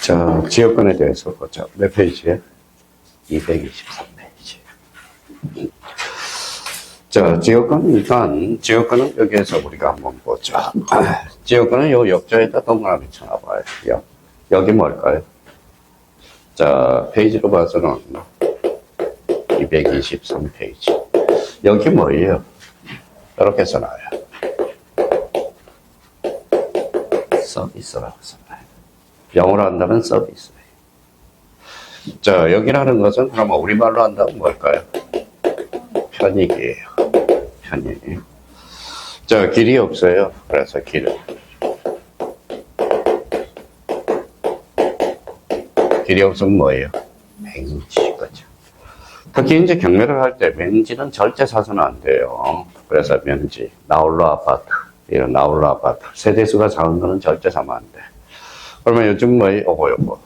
자, 지역권에 대해서 보자. 몇 페이지에? 223페이지. 자, 지역권은 여기에서 우리가 한번 보자. 지역권은 요 역자에다 동그라미 쳐놔봐요. 여기 뭘까요? 자, 페이지로 봐서는 223페이지. 여기 뭐예요? 이렇게 써놔요. 서비스라고 써놔요. 영어로 한다면 서비스. 자, 여기라는 것은 그러면 우리말로 한다면 뭘까요? 편익이에요. 편익. 자, 길이 없어요. 그래서 길이 없으면 뭐예요? 맹지, 거죠. 특히 이제 경매를 할 때 맹지는 절대 사서는 안 돼요. 그래서 명지, 나홀로 아파트, 이런 나홀로 아파트. 세대수가 작은 거는 절대 사면 안 돼. 그러면 요즘 뭐예요? 요거.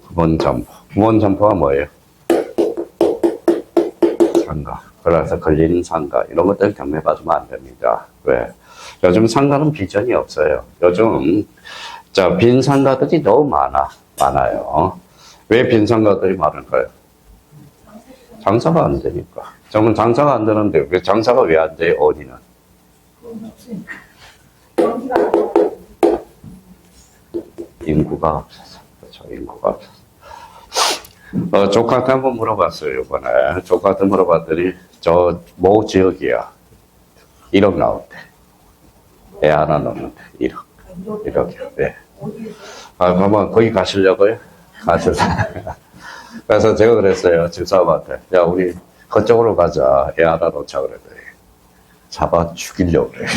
구본 점포가 뭐예요? 상가. 그래서 걸리는 상가. 이런 것들 경매 받으면 안 됩니다. 왜? 요즘 상가는 비전이 없어요. 요즘, 자, 빈 상가들이 너무 많아요. 왜 빈 상가들이 많을까요? 장사가 안 되니까. 저는 장사가 안 되는데, 왜 장사가 왜 안 돼요, 원인은? 인구가 없어서. 그렇죠, 인구가 없어서. 조카한테 한번 물어봤어요, 이번에. 조카한테 물어봤더니, 모 지역이야. 1억 나온대. 애 하나 넣는데, 1억이요. 네. 그러면 거기 가시려고요? 그래서 제가 그랬어요, 집사람한테. 야, 우리 그쪽으로 가자. 애 하나 넣자 그랬더니. 잡아 죽이려고 그래요.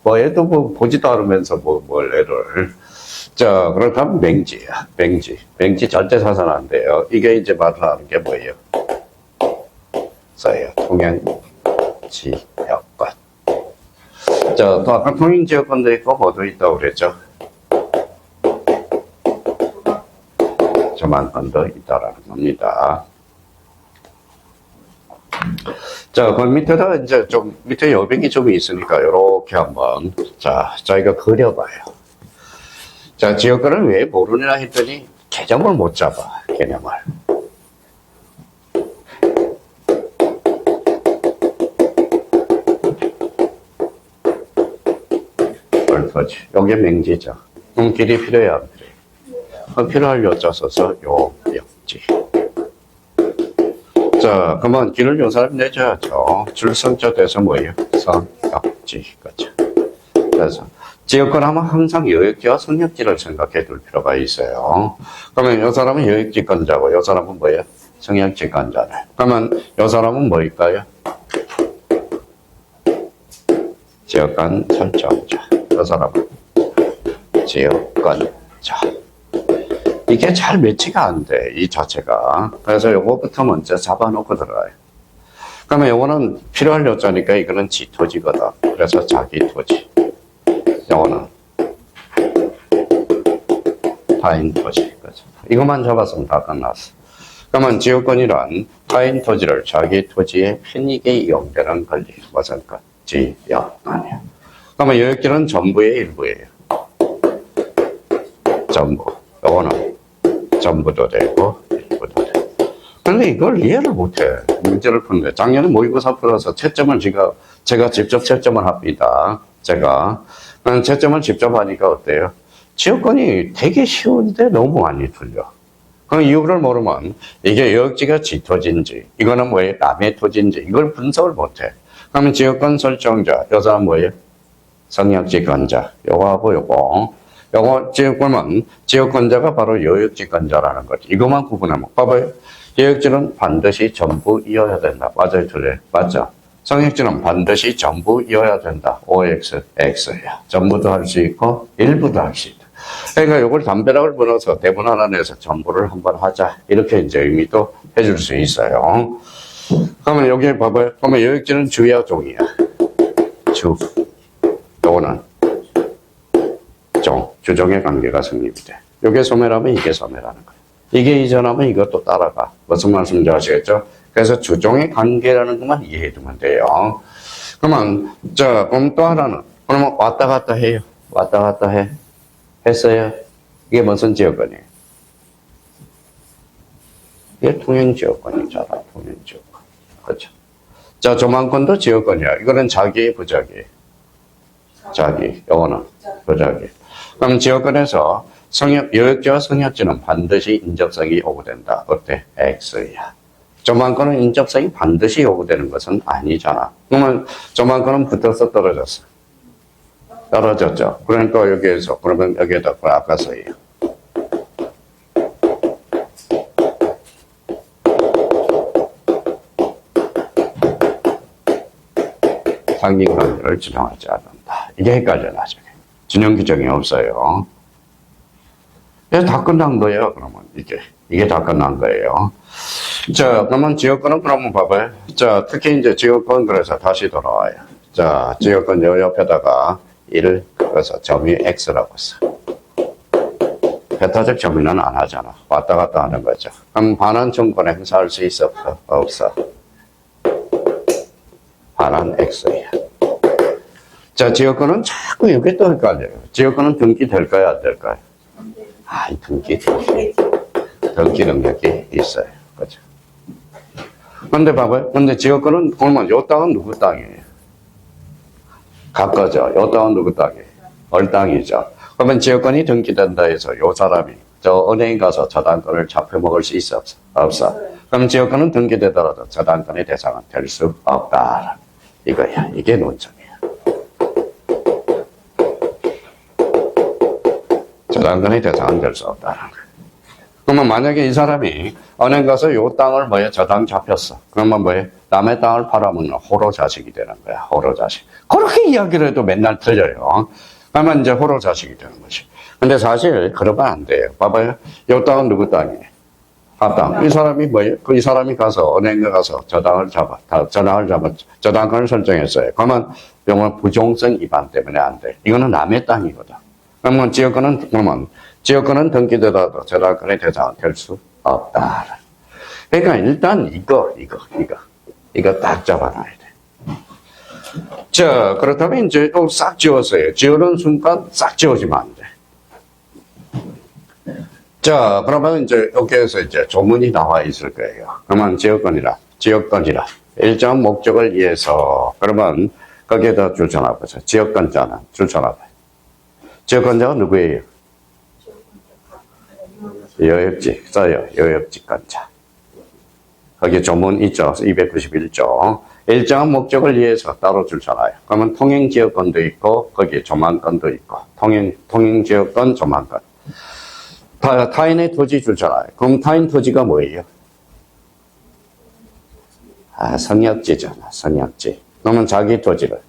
뭐 애도 뭐 보지도 않으면서 뭘 애를. 자, 그렇다면 맹지야. 맹지 절대 사서는 안 돼요. 이게 이제 말을 하는 게 뭐예요? 써요. 통행지역권. 자, 또 아까 통행지역권도 있고 뭐도 있다고 그랬죠? 저만큼도 있다라는 겁니다. 자, 그 밑에다 이제 좀, 밑에 여백이 좀 있으니까, 요렇게 한번, 자, 저희가 그려봐요. 자, 지역권을 왜 모르느냐 했더니, 개념을 못 잡아, 개념을. 얼마지? 요게 맹지죠. 그럼 길이 필요해야 안 필요해요? 필요할 여자 써서 요, 역지. 자, 그러면 길을 요 사람이 내줘야죠. 줄성자 돼서 뭐예요? 성역지. 그렇죠. 그래서 지역권 하면 항상 여역지와 성역지를 생각해 둘 필요가 있어요. 그러면 요 사람은 여역지권자고 요 사람은 뭐예요? 성역지권자네. 그러면 요 사람은 뭐일까요? 지역권 설정자. 요 사람은 지역권자. 이게 잘 매치가 안 돼, 이 자체가. 그래서 요거부터 먼저 잡아놓고 들어가요. 그러면 요거는 필요할 여자니까 이거는 지 토지거든. 그래서 자기 토지. 요거는 타인 토지. 그렇죠. 이것만 잡았으면 다 끝났어. 그러면 지역권이란 타인 토지를 자기 토지의 편익에 이용되는 권리. 무슨 것? 지역권이야. 그러면 여역지는 전부의 일부예요. 전부. 요거는 전부도 되고 일부도 되고. 근데 이걸 이해를 못해. 문제를 푸는데 작년에 모의고사 풀어서 채점을 제가 직접 채점을 합니다. 제가 채점을 직접 하니까 어때요? 지역권이 되게 쉬운데 너무 많이 틀려. 그 이유를 모르면 이게 여역지가 지 토지인지 이거는 뭐예요? 남의 토지인지 이걸 분석을 못해. 그러면 지역권 설정자 요 사람 뭐예요? 성역지권자 요거하고 요거 지역권은 지역권자가 바로 여역지권자라는 거지. 이것만 구분하면 봐봐요. 여역지는 반드시 전부 이어야 된다. 맞아요, 틀려요? 맞죠? 성역지는 반드시 전부 이어야 된다. OX, X야. 전부도 할 수 있고 일부도 할 수 있다. 그러니까 이걸 담벼락을 불어서 대본 하나 내서 전부를 한번 하자. 이렇게 이제 의미도 해줄 수 있어요. 그러면 여기 봐봐요. 그러면 여역지는 주야 종이야. 주. 요거는 주종의 관계가 성립이 돼. 이게 소멸하면 이게 소멸하는 거예요. 이게 이전하면 이것도 따라가. 무슨 말씀인지 아시겠죠? 그래서 주종의 관계라는 것만 이해해 두면 돼요. 그러면, 그럼 또 하나는, 그러면 왔다 갔다 해요. 왔다 갔다 해. 했어요. 이게 무슨 지역권이에요? 이게 통행지역권이잖아. 통행지역권. 그렇죠. 자, 조망권도 지역권이야. 이거는 자기, 부자기. 자기. 요거는 부자기. 그럼 지역권에서 여역지와 성역지는 반드시 인접성이 요구된다. 어때? X야. 조망권은 인접성이 반드시 요구되는 것은 아니잖아. 그러면 조망권은 붙어서 떨어졌어. 떨어졌죠. 그러니까 여기에서, 그러면 여기에다 아까 써요. 상징관계를 지정하지 않는다. 이게 헷갈려, 나중에. 진영 규정이 없어요. 이게 다 끝난 거예요, 그러면. 이게 다 끝난 거예요. 자, 그러면 지역권은 그러면 봐봐요. 자, 특히 이제 지역권 그래서 다시 돌아와요. 자, 지역권 요 옆에다가 1, 그래서 점이 X라고 써. 배타적 점유는 안 하잖아. 왔다 갔다 하는 거죠. 그럼 반환 청구권 행사할 수 있어? 없어. 반환 X야. 자, 지역권은 자꾸 이게 또 헷갈려요. 지역권은 등기 될까요, 안 될까요? 등기 능력이 있어요. 그죠? 근데 봐봐요. 근데 지역권은, 그러면 요 땅은 누구 땅이에요? 각거죠. 요 땅은 누구 땅이에요? 얼땅이죠. 그러면 지역권이 등기된다 해서 요 사람이 저 은행 가서 저 땅권을 잡혀먹을 수 있어? 없어. 그럼 지역권은 등기되더라도 저 땅권의 대상은 될 수 없다. 이거야. 이게 논점이야. 저 땅권의 대상은 될 수 없다는 거야. 그러면 만약에 이 사람이 은행 가서 요 땅을 저 땅 잡혔어. 그러면 남의 땅을 팔아먹는 호로 자식이 되는 거야. 호로 자식. 그렇게 이야기를 해도 맨날 틀려요. 그러면 이제 호로 자식이 되는 거지. 근데 사실 그러면 안 돼요. 봐봐요. 요 땅은 누구 땅이에요? 땅. 이 사람이 이 사람이 가서 은행에 가서 저 땅을 저 땅권을 설정했어요. 그러면 이건 부종성 위반 때문에 안 돼. 이거는 남의 땅이거든. 그러면 지역권은 등기되더라도 저 땅권의 대상은 될 수 없다. 그러니까 일단 이거 딱 잡아놔야 돼. 자, 그렇다면 이제 또 싹 지웠어요. 지우는 순간 싹 지워지면 안 돼. 자, 그러면 이제 여기에서 이제 조문이 나와 있을 거예요. 그러면 지역권이라 일정 목적을 위해서 그러면 거기에다 줄 쳐놔보세요. 지역권자는 줄 쳐놔봐요. 지역권자가 누구예요? 여역지 써요. 여역지권자. 거기 조문 있죠. 291조. 일정한 목적을 위해서 따로 줄 쳐놔요. 그러면 통행지역권도 있고 거기에 조망권도 있고 통행지역권, 조망권. 타인의 토지 줄 쳐놔요. 그럼 타인 토지가 뭐예요? 성역지잖아. 성역지. 그러면 자기 토지를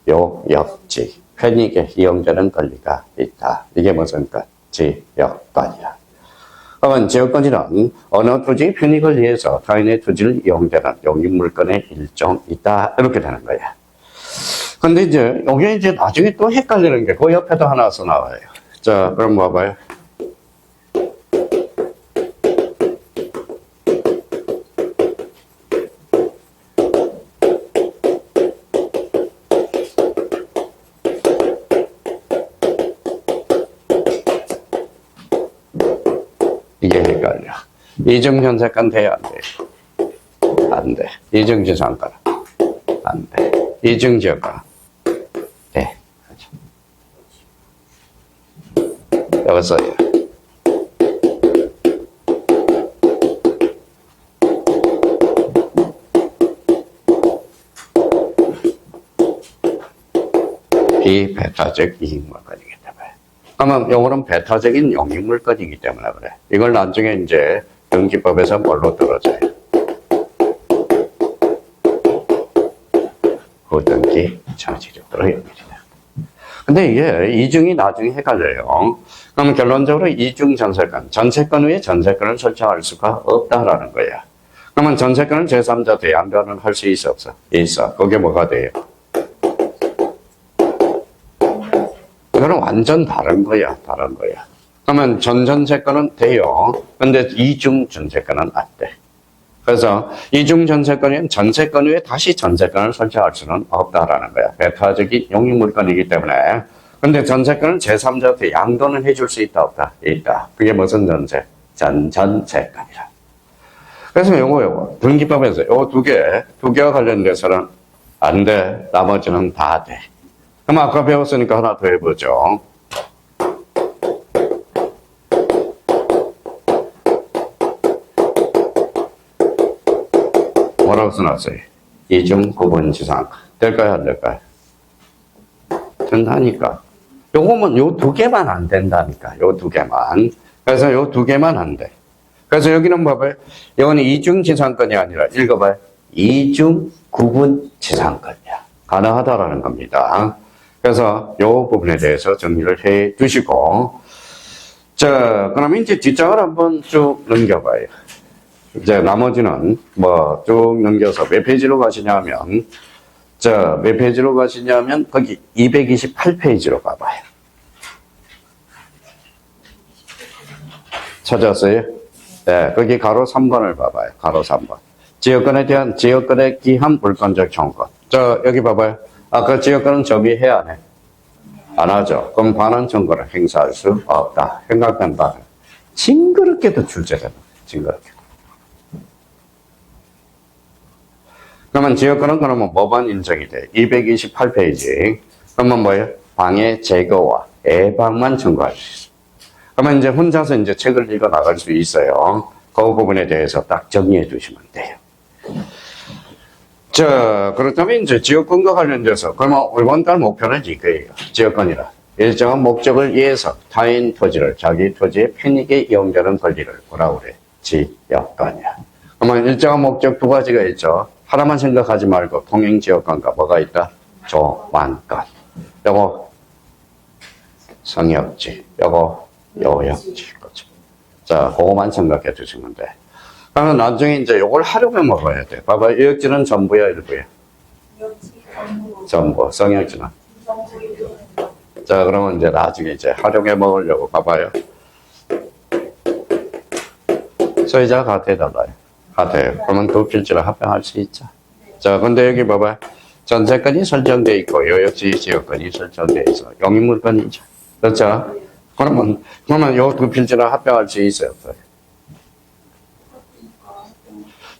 요역지. 편익에 이용되는 권리가 있다. 이게 무슨 것? 지역권이야. 그러면 지역권이란 어느 토지의 편익을 위해서 타인의 토지를 이용되는 용익물권의 일종이다. 이렇게 되는 거야. 근데 이제 이게 이제 나중에 또 헷갈리는 게 그 옆에도 하나 써 나와요. 자, 그럼 봐봐요. 이게 헷갈려. 이중전세권 돼야 안 돼? 안 돼. 이중지상권 안 돼. 이중지역권 돼. 여기 써요. 비배타적 이익물권이기 때문에. 그러면 요거는 배타적인 용익물권이기 때문에 그래. 이걸 나중에 이제 등기법에서 뭘로 떨어져요? 후등기 저지력으로 연결이 돼요. 근데 이게 이중이 나중에 헷갈려요. 그럼 결론적으로 이중 전세권 위에 전세권을 설정할 수가 없다라는 거야. 그러면 전세권을 제3자 대항변을 할 수 있어 없어? 있어. 그게 뭐가 돼요? 이거는 완전 다른 거야. 그러면 전전세권은 돼요. 근데 이중 전세권은 안 돼. 그래서 이중 전세권은 전세권 위에 다시 전세권을 설치할 수는 없다라는 거야. 배타적인 용익물권이기 때문에. 근데 전세권은 제3자한테 양도는 해줄 수 있다, 없다? 있다. 그게 무슨 전세? 전세권이라. 그래서 요거, 등기법에서 요 두 개와 관련돼서는 안 돼. 나머지는 다 돼. 그럼 아까 배웠으니까 하나 더 해보죠. 뭐라고 써놨어요? 이중 구분지상. 될까요, 안 될까요? 된다니까. 요거면 요 두 개만 안 된다니까. 요 두 개만. 그래서 요 두 개만 안 돼. 그래서 여기는 봐봐요. 이거는 이중지상권이 아니라 읽어봐요. 이중구분지상권이야. 가능하다라는 겁니다. 그래서 요 부분에 대해서 정리를 해 두시고. 자, 그러면 이제 뒷장을 한번 쭉 넘겨봐요. 이제 나머지는 뭐 쭉 넘겨서 몇 페이지로 가시냐면, 자, 몇 페이지로 가시냐면 거기 228페이지로 가봐요. 찾았어요? 네, 거기 가로 3번을 봐봐요. 가로 3번. 지역권에 대한 지역권에 기한 물권적 청구. 자, 여기 봐봐요. 아까 지역권은 정의해야 안 해? 안 하죠. 그럼 반환 청구를 행사할 수 없다. 생각된 바는 징그럽게도 출제되는 거예요. 징그럽게. 그러면 지역권은 그러면 뭐만 인정이 돼? 228페이지. 그러면 뭐예요? 방해 제거와 예방만 청구할 수 있어. 그러면 이제 혼자서 이제 책을 읽어 나갈 수 있어요. 그 부분에 대해서 딱 정리해 두시면 돼요. 자, 그렇다면 이제 지역권과 관련돼서, 그러면 이번 달 목표는 이거예요. 지역권이라. 일정한 목적을 위해서 타인 토지를 자기 토지의 편익에 이용되는 권리를 뭐라고 그래? 지역권이야. 그러면 일정한 목적 두 가지가 있죠. 하나만 생각하지 말고 통행지역권과 뭐가 있다? 조만권. 요거 성역지, 요거 요역지. 거죠. 자, 그거만 생각해 주시면 돼. 그러면 나중에 이제 요걸 활용해 먹어야 돼. 봐봐, 요역지는 전부야, 일부야? 전부. 성역지는? 자, 그러면 이제 나중에 이제 활용해 먹으려고 봐봐요. 소유자 같아달라요. 같아요. 그러면 두 필지를 합병할 수 있죠. 자, 근데 여기 봐봐요. 전세권이 설정되어 있고, 요역지 지역권이 설정되어 있어. 용익물권이죠. 그렇죠? 그러면 요 두 필지를 합병할 수 있어요, 없어요?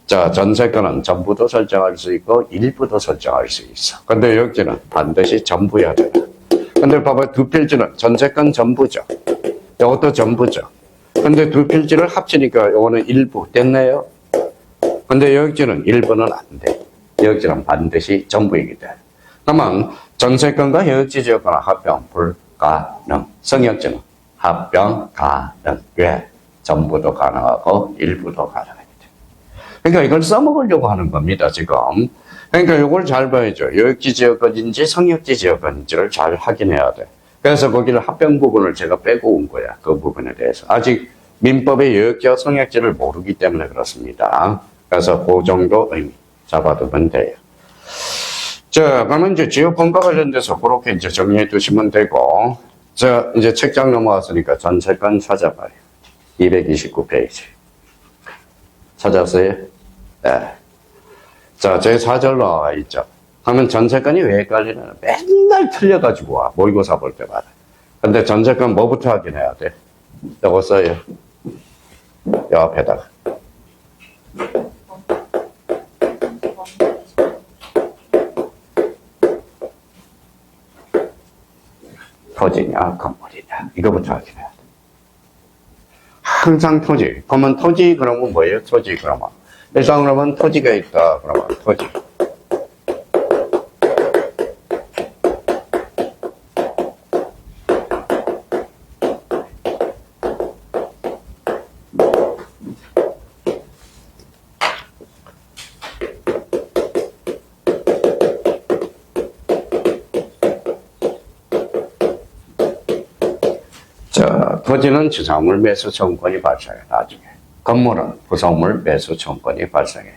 자, 전세권은 전부도 설정할 수 있고, 일부도 설정할 수 있어. 근데 요역지는 반드시 전부여야 돼요. 근데 봐봐요. 두 필지는 전세권 전부죠. 요것도 전부죠. 근데 두 필지를 합치니까 요거는 일부 됐네요. 근데 요역지는 일부는 안 돼. 요역지는 반드시 전부이기 때문에. 그러면 전세권과 요역지 지역권은 합병 불가능. 성역지는 합병 가능. 왜? 전부도 가능하고 일부도 가능하기 때문에. 그러니까 이걸 써먹으려고 하는 겁니다, 지금. 그러니까 이걸 잘 봐야죠. 요역지 지역권인지 성역지 지역권인지를 잘 확인해야 돼. 그래서 거기를 합병 부분을 제가 빼고 온 거야. 그 부분에 대해서. 아직 민법의 요역지와 성역지를 모르기 때문에 그렇습니다. 그래서 그 정도 의미 잡아두면 돼요. 자, 그러면 이제 지역권과 관련돼서 그렇게 이제 정리해 두시면 되고, 자, 이제 책장 넘어왔으니까 전세권 찾아봐요. 229페이지. 찾았어요? 네. 자, 제 4절 나와 있죠. 하면 전세권이 왜 헷갈리냐면 맨날 틀려가지고 와. 모의고사 볼 때마다. 근데 전세권 뭐부터 확인해야 돼? 요거 써요. 요 앞에다가. 토지냐, 건물이냐. 이거부터 확인해야 돼. 항상 토지. 그러면 토지, 그러면 뭐예요? 토지, 그러면. 일단 그러면 토지가 있다. 그러면 토지. 자, 토지는 지상물 매수 청구권이 발생해요. 나중에. 건물은 부속물 매수 청구권이 발생해요.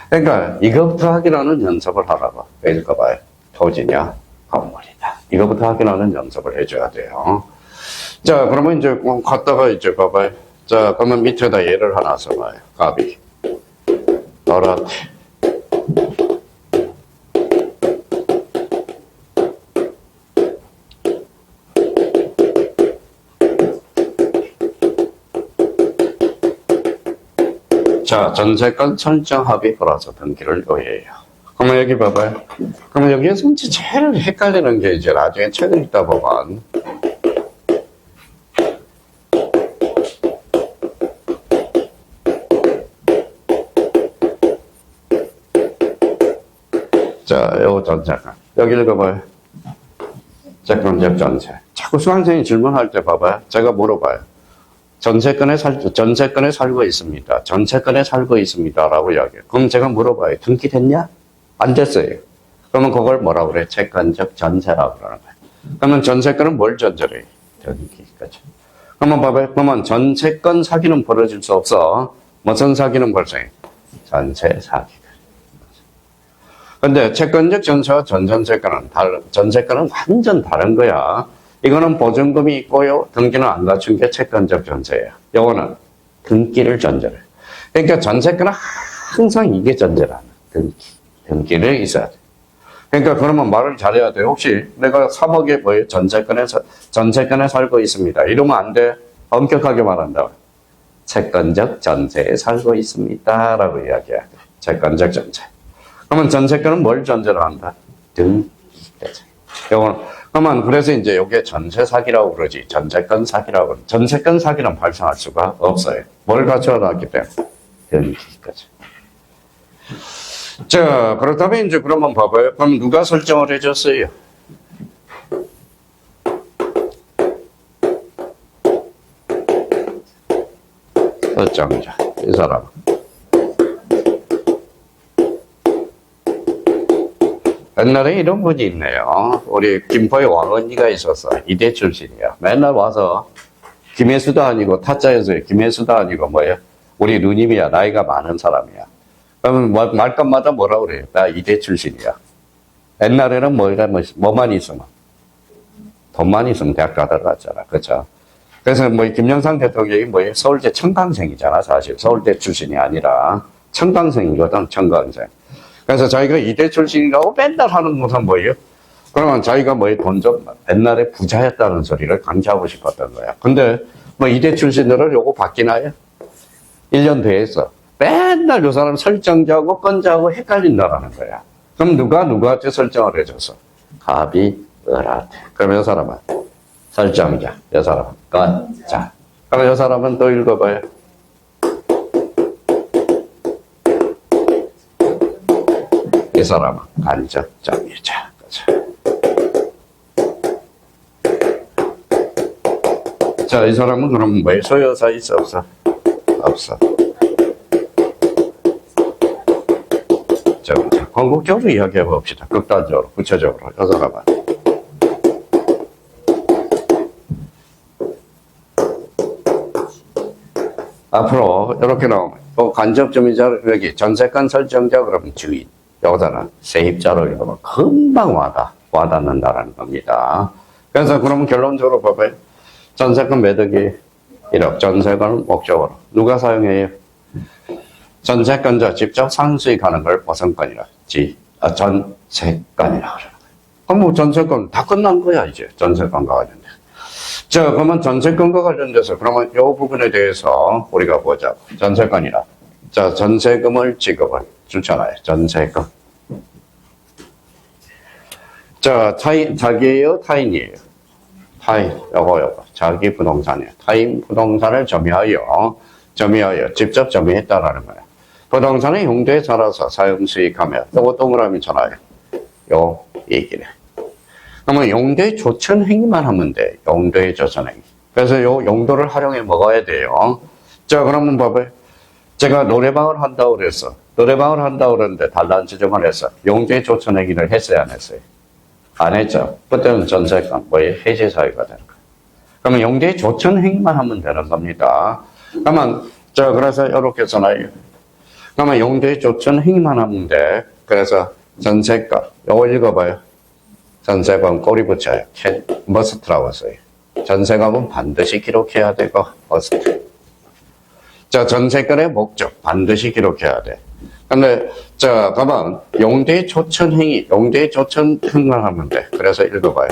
그러니까 이것부터 확인하는 연습을 하라고. 그러니까 봐요. 토지냐, 건물이냐. 이것부터 확인하는 연습을 해줘야 돼요. 자, 그러면 이제 갔다가 이제 봐봐요. 자, 그러면 밑에다 예를 하나 써봐요. 값이. 어라테. 자, 전세권 설정 합의 플러스 등기를 요해해요. 그러면 여기 봐봐요. 그러면 여기에서 이제 제일 헷갈리는 게 이제 나중에 책을 읽다 보면 자, 요 전세권. 여기 읽어봐요. 채권적 전세. 자꾸 수강생이 질문할 때 봐봐요. 제가 물어봐요. 전세권에 살고 있습니다. 전세권에 살고 있습니다. 라고 이야기해요. 그럼 제가 물어봐요. 등기됐냐? 안 됐어요. 그러면 그걸 뭐라고 그래? 채권적 전세라고 그러는 거예요. 그러면 전세권은 뭘 전제로 해요? 등기까지. 그러면 봐봐요. 그러면 전세권 사기는 벌어질 수 없어. 무슨 사기는 벌써 해? 전세 사기. 근데 채권적 전세와 전전세권은 전세권은 완전 다른 거야. 이거는 보증금이 있고요. 등기는 안 갖춘 게 채권적 전세예요. 요거는 등기를 전제로 해요. 그러니까 전세권은 항상 이게 전제라는 등기를 있어야 돼. 그러니까 그러면 말을 잘해야 돼. 혹시 내가 3억에 뭐예요? 전세권에 살고 있습니다. 이러면 안 돼. 엄격하게 말한다. 채권적 전세에 살고 있습니다. 라고 이야기해야 돼. 채권적 전세. 그러면 전세권은 뭘 전제로 한다? 등기까지. 요거는 그러면 그래서 이제 이게 전세 사기라고 그러지. 전세권 사기라고 그러지. 전세권 사기는 발생할 수가 없어요. 뭘 갖춰놨기 때문에 등기까지. 자, 그렇다면 이제 그러면 봐봐요. 그럼 누가 설정을 해줬어요? 설정자. 이 사람. 옛날에 이런 분이 있네요. 우리 김포에 왕언니가 있었어. 이대 출신이야. 맨날 와서 김혜수도 아니고 타짜였어요. 김혜수도 아니고 뭐예요? 우리 누님이야. 나이가 많은 사람이야. 그러면 말끝마다 뭐라 그래요? 나 이대 출신이야. 옛날에는 뭐만 있으면 돈만 있으면 대학 다 들어갔잖아. 그렇죠? 그래서 뭐 김영삼 대통령이 뭐예요? 서울대 청강생이잖아. 사실 서울대 출신이 아니라 청강생이거든. 청강생. 그래서 자기가 이대 출신이라고 맨날 하는 것은 뭐예요? 그러면 자기가 돈 좀 옛날에 부자였다는 소리를 강조하고 싶었던 거야. 근데 이대 출신들은 요거 바뀌나요? 1년 돼 있어. 맨날 요 사람 설정자하고 건자하고 헷갈린다라는 거야. 그럼 누가 누구한테 설정을 해줘서? 갑이 을한테. 그럼 요 사람은 설정자, 요 사람은 건자. 그럼 요 사람은 또 읽어봐요. 이 사람은 간접정의자. 자, 이 사람은 그럼 뭐예요? 소유사 있어, 없어? 없어. 자, 궁극적으로 이야기해 봅시다. 극단적으로, 구체적으로. 이 사람은. 앞으로 이렇게 나오면 간접정의자, 여기 전세권 설정자 그러면 주인. 여기다는 세입자로 읽으면 금방 와닿는다라는 겁니다. 그래서 그러면 결론적으로 봐봐요. 전세권 매덕이 1억, 전세권은 목적으로. 누가 사용해요? 전세권자 직접 상수익하는 걸 보상권이라, 전세권이라고 그러는 거예요. 그럼 뭐 전세권 다 끝난 거야, 이제. 전세권과 관련돼서. 자, 그러면 전세권과 관련돼서 그러면 이 부분에 대해서 우리가 보자고. 전세권이라. 자, 전세금을 지급을 주잖아요. 전세금. 자, 자기예요? 타인이에요? 타인. 요거. 자기 부동산이에요. 타인 부동산을 점유하여 직접 점유했다라는 거예요. 부동산의 용도에 따라서 사용 수익하며 요거 동그라미잖아요. 요 얘기네. 그러면 용도의 조천 행위만 하면 돼. 용도의 조천 행위. 그래서 요 용도를 활용해 먹어야 돼요. 자, 그러면 봐봐요. 제가 노래방을 한다고 그랬어. 노래방을 한다고 그랬는데 단란 지정을 했어. 용도의 조천 행위를 했어요, 안 했어요? 안 했죠. 그때는 전세권, 해제 사유가 되는 거예요. 그러면 용도의 조천 행위만 하면 되는 겁니다. 그러면, 그래서 이렇게 써놔요. 그러면 용도의 조천 행위만 하면 돼. 그래서 전세권, 요거 읽어봐요. 전세권 꼬리 붙여요. 머스트라고 써요. 전세금은 반드시 기록해야 되고, 머스트. 자, 전세권의 목적 반드시 기록해야 돼. 근데, 자, 가만, 용대 조천 행위, 용대 조천 행만 하면 돼. 그래서 읽어봐요.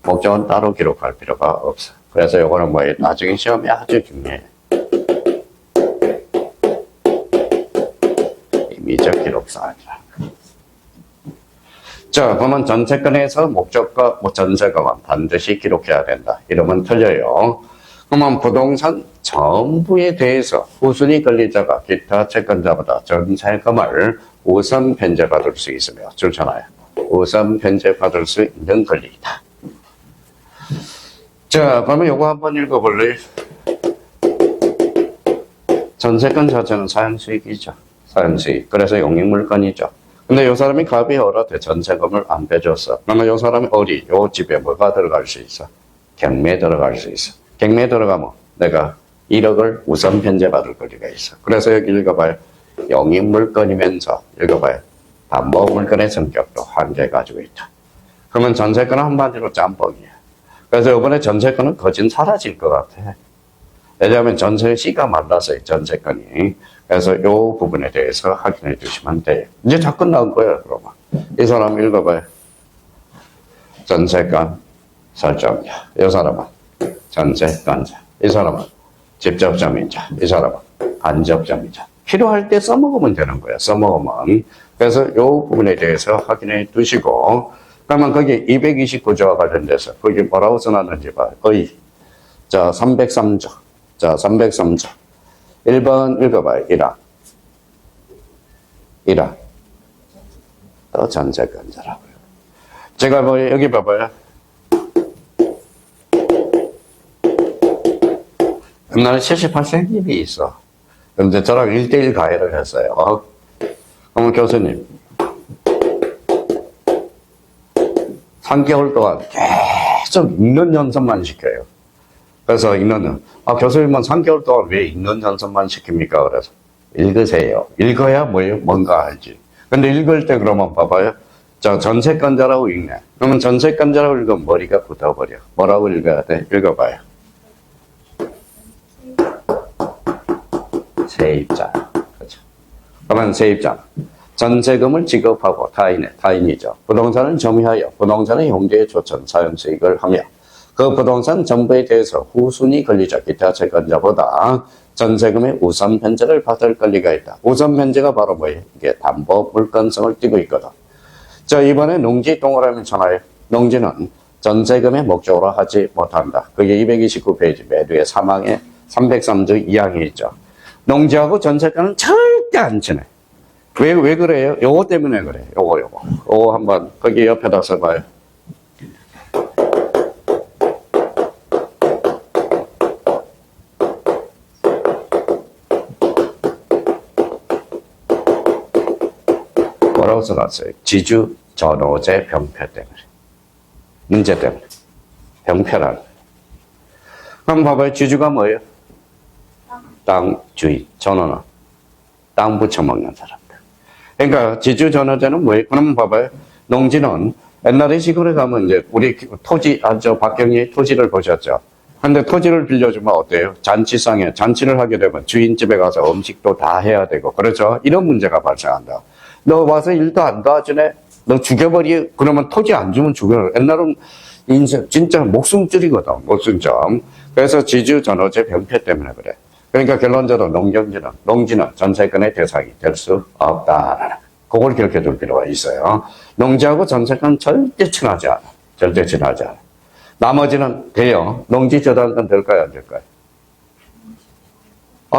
목적은 따로 기록할 필요가 없어. 그래서 요거는 뭐예요? 나중에 시험이 아주 중요해. 임의적 기록사항이라. 자, 그러면 전세권에서 목적과 전세금은 반드시 기록해야 된다. 이러면 틀려요. 그러면 부동산 전부에 대해서 후순위 권리자가 기타 채권자보다 전세금을 우선 변제받을 수 있으며 좋잖아요. 우선 변제받을 수 있는 권리이다. 자, 그러면 요거 한번 읽어볼래요? 전세권 자체는 사용수익이죠. 사용수익. 그래서 용익물건이죠. 근데 요 사람이 갑이 얼어대 전세금을 안 빼줬어. 그러면 요 사람이 요 집에 뭐가 들어갈 수 있어? 경매 들어갈 수 있어. 경매 들어가면 내가 1억을 우선 변제받을 권리가 있어. 그래서 여기 읽어봐요. 용익물건이면서 읽어봐요. 담보물건의 성격도 한계 가지고 있다. 그러면 전세권은 한마디로 짬뽕이야. 그래서 이번에 전세권은 거진 사라질 것 같아. 왜냐하면 전세시가 말랐어요, 전세권이. 그래서 이 부분에 대해서 확인해 주시면 돼요. 이제 다 끝난 거예요, 그러면. 이 사람 읽어봐요. 전세권 설정자. 이 사람은 전세권자. 이 사람은 직접점인자. 이 사람은 간접점이자. 필요할 때 써먹으면 되는 거예요, 써먹으면. 그래서 이 부분에 대해서 확인해 두시고, 그러면 거기 229조와 관련돼서 거기 뭐라고 써놨는지 봐요. 자, 303조. 자, 303조. 1번 읽어봐요. 1항. 또 전세권자라고요. 제가 뭐, 여기 봐봐요. 옛날에 78세님이 있어. 근데 저랑 1대1 가해를 했어요. 그러면 교수님, 3개월 동안 계속 읽는 연습만 시켜요. 그래서 교수님은 3개월 동안 왜 읽는 연습만 시킵니까? 그래서 읽으세요. 읽어야 뭐예요? 뭔가 알지. 근데 읽을 때 그러면 봐봐요. 자, 전세권자라고 읽네. 그러면 전세권자라고 읽으면 머리가 굳어버려. 뭐라고 읽어야 돼? 읽어봐요. 세입자. 그렇죠. 그러면 세입자. 전세금을 지급하고 타인이죠. 부동산을 점유하여 부동산의 용도에 조천 사용수익을 하며 그 부동산 전부에 대해서 후순위 권리자 기타 채권자보다 전세금의 우선 변제를 받을 권리가 있다. 우선 변제가 바로 뭐예요? 이게 담보 물건성을 띠고 있거든. 자, 이번에 농지 동그라미 쳐놔요. 농지는 전세금의 목적으로 하지 못한다. 그게 229페이지 매도의 사망의 303조 2항에 있죠. 농지하고 전세권은 절대 안 치네. 왜 그래요? 요거 때문에 그래. 요거 한번 거기 옆에다 써봐요. 뭐라고 써놨어요? 지주 전호제 병폐 때문에. 문제 때문에. 병폐라는. 그럼 봐봐요. 지주가 뭐예요? 땅 주인. 전호는 땅 붙여먹는 사람들. 그러니까 지주 전호제는 뭐예요? 그러면 봐봐요. 농지는 옛날에 시골에 가면 이제 우리 토지, 박경리 토지를 보셨죠? 근데 토지를 빌려주면 어때요? 잔치상에 잔치를 하게 되면 주인집에 가서 음식도 다 해야 되고 그렇죠? 이런 문제가 발생한다. 너 와서 일도 안 도와주네? 너 죽여버리, 그러면 토지 안 주면 죽여. 옛날은 인생, 진짜 목숨줄이거든, 목숨점. 그래서 지주 전호제 병폐 때문에 그래. 그러니까 결론적으로 농지는 전세권의 대상이 될 수 없다. 그걸 기억해 둘 필요가 있어요. 농지하고 전세권 절대 친하지 않아. 절대 친하지 않아. 나머지는 돼요. 농지 저당권 될까요? 안 될까요?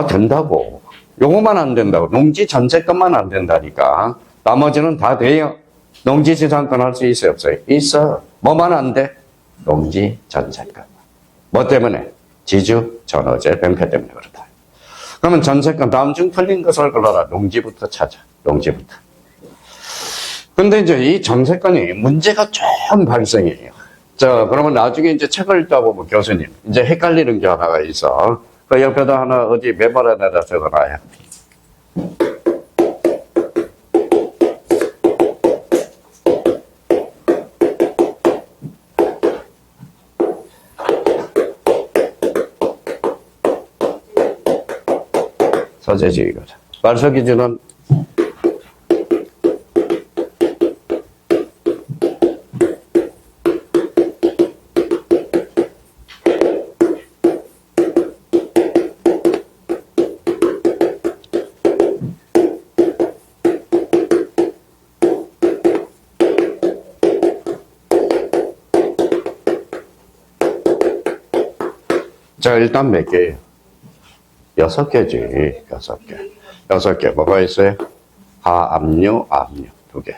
된다고. 요거만 안 된다고. 농지 전세권만 안 된다니까. 나머지는 다 돼요. 농지 지상권 할 수 있어요? 없어요? 있어. 뭐만 안 돼? 농지 전세권. 뭐 때문에? 지주 전호제 병폐 때문에 그렇다. 그러면 전세권 다음 중 틀린 것을 골라라. 농지부터 찾아. 농지부터. 근데 이제 이 전세권이 문제가 좀 발생해요. 자, 그러면 나중에 이제 책을 읽다 보면 교수님, 이제 헷갈리는 게 하나가 있어. 그 옆에다 하나 어디 메모란에다 적어놔요. 서재지휘거든. 말소 기준은 자, 일단 몇 개예요? 6개지. 6개. 6개. 뭐가 있어요? 하압류, 압류 2개.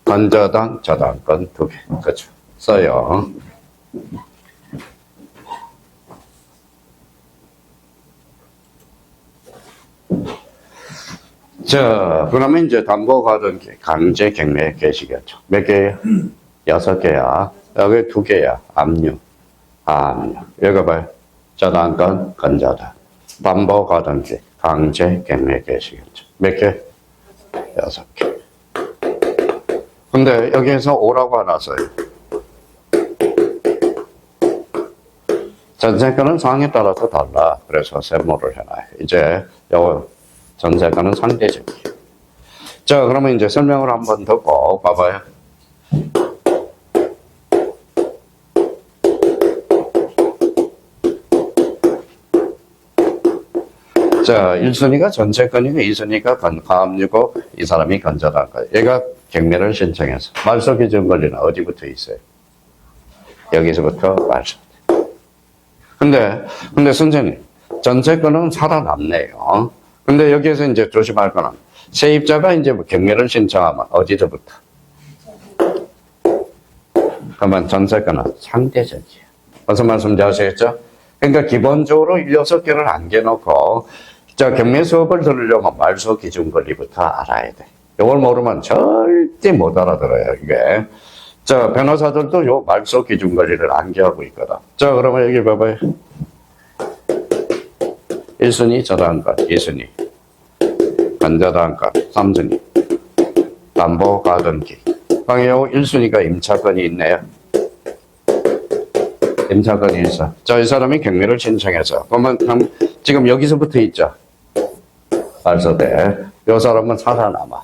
건저당, 저당권 2개. 그렇죠. 써요. 자, 그러면 이제 담보가든 강제 갱매 개시겠죠. 몇 개예요? 6개야. 여기 2개야. 압류, 하압류. 여기 봐요. 저당권, 건저당. 담보가든지 강제 갱매 개시겠죠. 몇 개? 6개. 근데 여기에서 오라고 하나 써요. 전세권은 상황에 따라서 달라. 그래서 세모를 해놔요. 이제 요 전세권은 상대적이에요. 자, 그러면 이제 설명을 한번 듣고 봐봐요. 자, 1순위가 전세권이고 2순위가 가압류고 이 사람이 건저당권. 얘가 경매를 신청해서 말소 기준 권리는 어디부터 있어요? 여기서부터 말소. 근데 선생님, 전세권은 살아남네요. 근데 여기에서 이제 조심할 거는 세입자가 이제 경매를 신청하면 어디서부터? 그러면 전세권은 상대적이에요. 무슨 말씀인지 아시겠죠? 그러니까 기본적으로 6개를 안겨놓고 자, 경매 수업을 들으려면 말소 기준 권리부터 알아야 돼. 이걸 모르면 절대 못 알아들어요, 이게. 자, 변호사들도 요 말소 기준 권리를 암기하고 있거든. 자, 그러면 여기 봐봐요. 1순위 저당권, 2순위 건저당권, 3순위 담보가등기. 요 1순위가 임차권이 있네요. 임차권이 있어. 자, 이 사람이 경매를 신청해서 그러면 지금 여기서부터 있죠. 말소돼. 이 사람은 살아남아.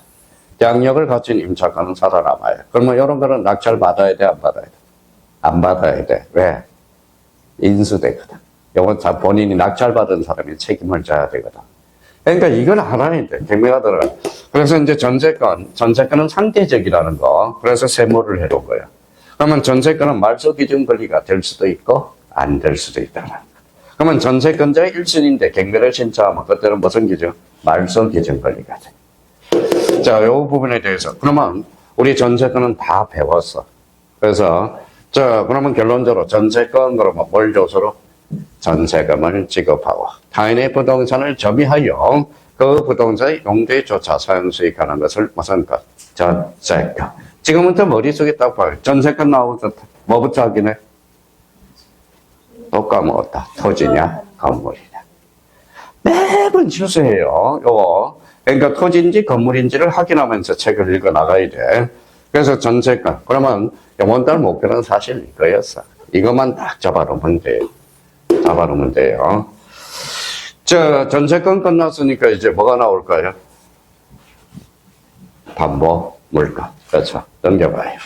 양력을 갖춘 임차권은 살아남아요. 그러면 이런 거는 낙찰 받아야 돼, 안 받아야 돼? 안 받아야 돼. 왜? 인수되거든. 이건 다 본인이 낙찰 받은 사람이 책임을 져야 되거든. 그러니까 이걸 알아야 돼. 경매가 들어가. 그래서 이제 전세권은 상대적이라는 거. 그래서 세모를 해놓은 거예요. 그러면 전세권은 말소 기준 권리가 될 수도 있고 안 될 수도 있다는 거. 그러면 전세권자의 1순위인데 경매를 신청하면 그때는 무슨 기준? 말소 기준 권리가 돼. 자, 이 부분에 대해서 그러면 우리 전세권은 다 배웠어. 그래서 자, 그러면 결론적으로 전세권 그러면 뭘 조서로? 전세금을 지급하고 타인의 부동산을 점유하여 그 부동산의 용도조차 사용수익하는 것을 무슨 것? 전세권. 지금부터 머릿속에 딱 봐요. 전세권 나오면 뭐부터 확인해? 또 까먹었다. 토지냐, 건물이냐. 매번 실수해요. 요거. 그러니까 토지인지 건물인지를 확인하면서 책을 읽어 나가야 돼. 그래서 전세권. 그러면 이번 달 목표는 사실 이거였어. 이것만 딱 잡아놓으면 돼요. 잡아놓으면 돼요. 자, 전세권 끝났으니까 이제 뭐가 나올까요? 담보, 물가. 그렇죠. 넘겨봐요.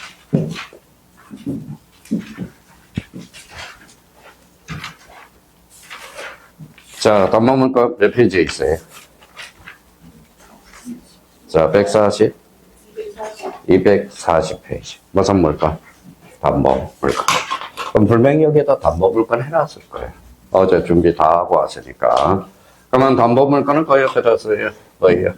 자, 담보 물가 몇 페이지에 있어요? 자, 140? 240페이지. 무슨 물가? 담보 물가. 그럼 분명히 여기에다 담보 물가는 해놨을 거예요. 어제 준비 다 하고 왔으니까. 그러면 담보 물가는 거의 옆에다 써요. 거의요.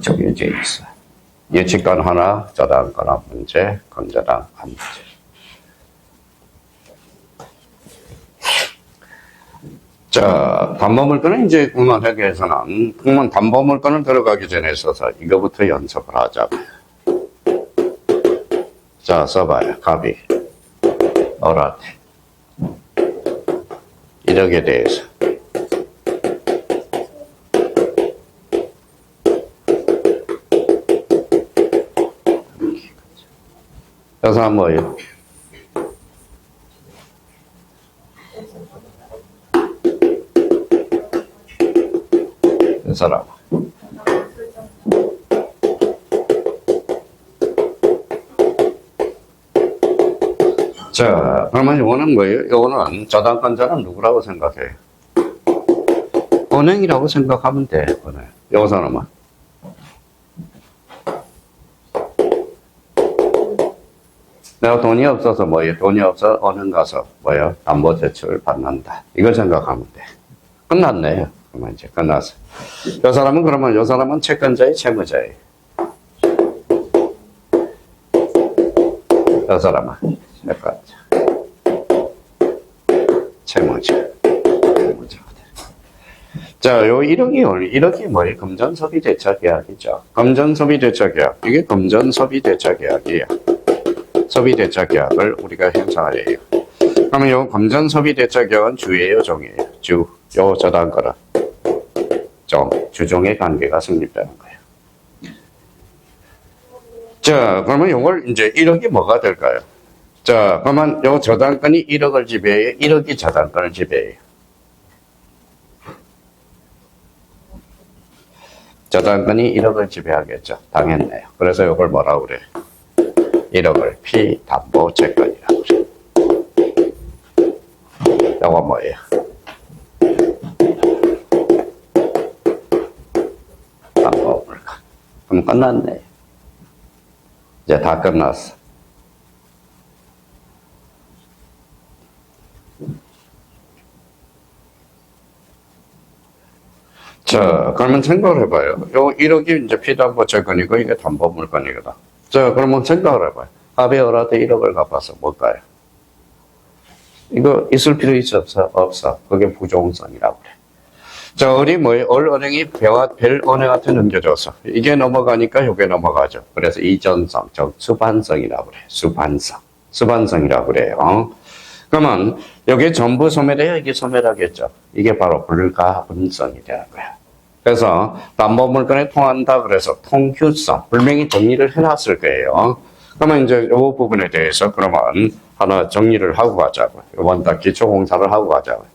정해져 있어. 예측권 하나, 저당권 한 문제, 건저당 한 문제. 자, 담보물건은 이제 국문회계에서는 담보물건을 들어가기 전에 있어서 이거부터 연습을 하자고요. 자, 써봐요. 갑이, 어라테. 이력에 대해서. 여기서 뭐예요? 이 사람. 자, 그러면 이거는 뭐예요? 이거는 저당권자는 누구라고 생각해요? 은행이라고 생각하면 돼, 은행. 여기서는 뭐? 내가 돈이 없어서 뭐예요? 돈이 없어 은행 가서 뭐예요? 담보 대출을 받는다. 이걸 생각하면 돼. 끝났네요. 그러면 이제 끝났어. 요 사람은 그러면 요 사람은 채권자의 채무자예요. 요 사람은 채권자. 채무자. 자, 요 1억이 뭐예요? 금전소비 대차 계약이죠. 금전소비 대차 계약. 이게 금전소비 대차 계약이에요. 소비 대차 계약을 우리가 형성하래요. 그러면 요 금전소비 대차 계약은 주예요, 종이에요? 주. 요 저당권은 종. 주종의 관계가 성립되는 거예요. 자, 그러면 요걸 이제 1억이 뭐가 될까요? 자, 그러면 요 저당권이 1억을 지배해요? 1억이 저당권을 지배해요? 저당권이 1억을 지배하겠죠. 당했네요. 그래서 이걸 뭐라고 그래? 1억을 피담보 채권이라고 그래. 이거 뭐예요? 담보 물건. 그럼 끝났네. 이제 다 끝났어. 자, 그러면 생각을 해봐요. 요 1억이 이제 피담보 채권이고 이게 담보 물건이거든. 자, 그러면 생각을 해봐요. 합의 어라한테 1억을 갚아서 뭘까요? 이거 있을 필요 있어, 없어? 없어. 그게 부종성이라고 그래. 자, 우리 뭐예요? 은행이 별은행한테 넘겨줘서 이게 넘어가니까 이게 넘어가죠. 그래서 이전성, 즉 수반성이라고 그래. 수반성이라고 그래요. 그러면 여기 전부 소멸해야 이게 소멸하겠죠. 이게 바로 불가분성이 되는 거야. 그래서 담보물건에 통한다 그래서 통휴성, 분명히 정리를 해놨을 거예요. 그러면 이제 이 부분에 대해서 그러면 하나 정리를 하고 가자고요. 이번 달 기초공사를 하고 가자고요.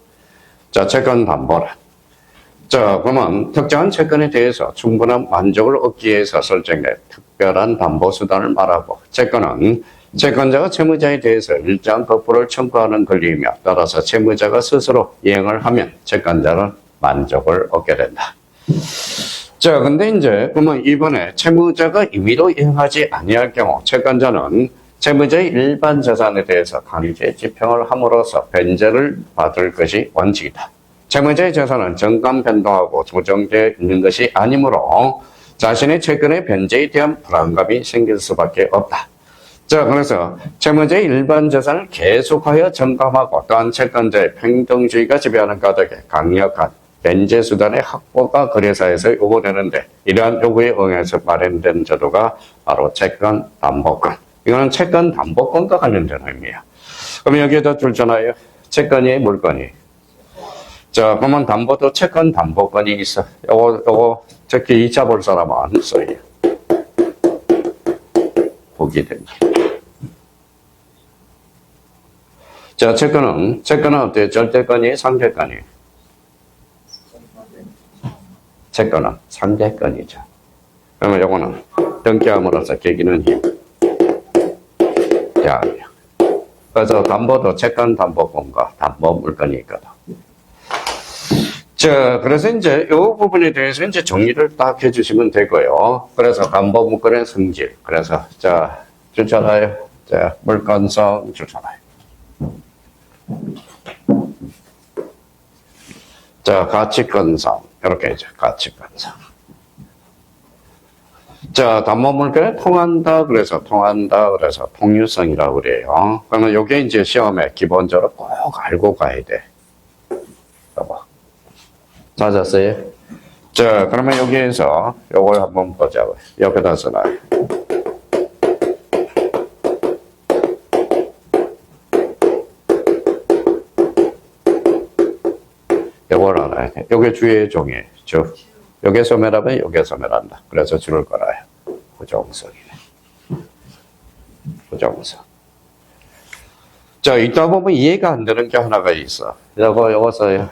자, 채권 담보란. 자, 그러면 특정한 채권에 대해서 충분한 만족을 얻기 위해서 설정된 특별한 담보수단을 말하고, 채권은 채권자가 채무자에 대해서 일정한 거부를 청구하는 권리이며, 따라서 채무자가 스스로 이행을 하면 채권자는 만족을 얻게 된다. 자, 근데 이제 그러면 이번에 채무자가 임의로 이행하지 아니할 경우 채권자는 채무자의 일반 재산에 대해서 강제 집행을 함으로써 변제를 받을 것이 원칙이다. 채무자의 재산은 정감 변동하고 조정되어 있는 것이 아니므로 자신의 채권의 변제에 대한 불안감이 생길 수밖에 없다. 자, 그래서 채무자의 일반 재산을 계속하여 정감하고 또한 채권자의 평등주의가 지배하는 가닥에 강력한 변제 수단의 확보가 거래사에서 요구되는데, 이러한 요구에 응해서 마련된 제도가 바로 채권 담보권. 이거는 채권 담보권과 관련된 의미야. 그럼 여기에다 줄잖아요. 채권이 물건이. 자, 그러면 담보도 채권 담보권이 있어. 요거 특히 2차 볼 사람은 써요. 보기 됩니다. 자, 채권은 어때요? 절대권이 상대권이. 채권은 상대권이죠. 그러면 요거는 등기함으로써 계기는 힘. 대항력. 그래서 담보도 채권 담보권과 담보 물건이 있거든. 자, 그래서 이제 이 부분에 대해서 이제 정리를 딱 해주시면 되고요. 그래서 담보 물건의 성질. 그래서 자, 주잖아요. 자, 물건성 주잖아요. 자, 가치권성. 이렇게 이제 가치권성. 자, 담보 물건에 통한다 그래서 통유성이라고 그래요. 그러면 요게 이제 시험에 기본적으로 꼭 알고 가야 돼. 여보. 찾았어요? 자, 그러면 여기에서 요걸 한번 보자고요. 여기다 써놔요. 요걸 알아야 돼. 요게 주의 종이에요. 주. 요게 소멸하면 요게 소멸한다. 그래서 줄을 걸어요. 부정성이네. 부정성. 자, 이따 보면 이해가 안 되는 게 하나가 있어. 요거 써요.